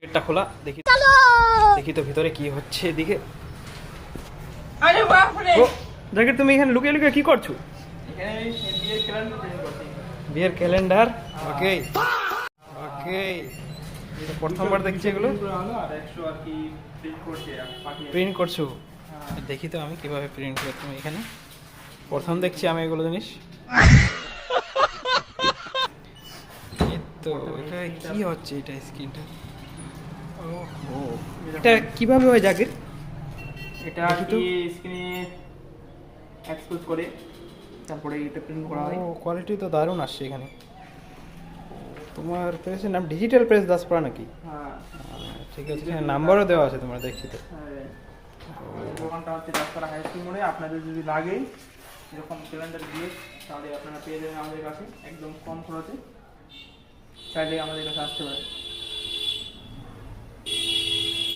গেটটা খোলা, দেখি দেখি তো ভিতরে কি হচ্ছে এদিকে। আরে বাপরে, ও জাকির, তুমি এখানে লুকিয়ে লুকিয়ে কি করছো? এখানে বিয়ের ক্যালেন্ডার প্রিন্ট করছি। বিয়ের ক্যালেন্ডার, ওকে ওকে। প্রথমবার দেখছি এগুলো আর 100 আর কি প্রিন্ট করছে পাঠিয়ে। প্রিন্ট করছো। দেখি তো আমি কিভাবে প্রিন্ট করো তুমি এখানে। প্রথম দেখছি আমি এগুলো জিনিস। এই তো এটা কি হচ্ছে, এটা স্ক্রিনটা। ও এটা কিভাবে হয় জাকির? এটা দেখি তো। কি স্ক্রিনে এক্সপোজ করে তারপরে এটা প্রিন্ট করা হয়। ও কোয়ালিটি তো দারুণ আসছে এখানে। তোমার প্রেসের নাম ডিজিটাল প্রেস দাসপাড়া নাকি? হ্যাঁ, ঠিক আছে, এখানে নাম্বারও দেওয়া আছে তোমার, দেখছি তো। হ্যাঁ। দোকানটা হচ্ছে রাস্তার হাই স্কুল মোড়ে। আপনাদের যদি লাগে এরকম ক্যালেন্ডার দিয়ে তাহলে আপনারা পেয়ে যাবেন আমাদের কাছে একদম কম খরচে। চাইলে আমাদের কাছে আসতে পারেন।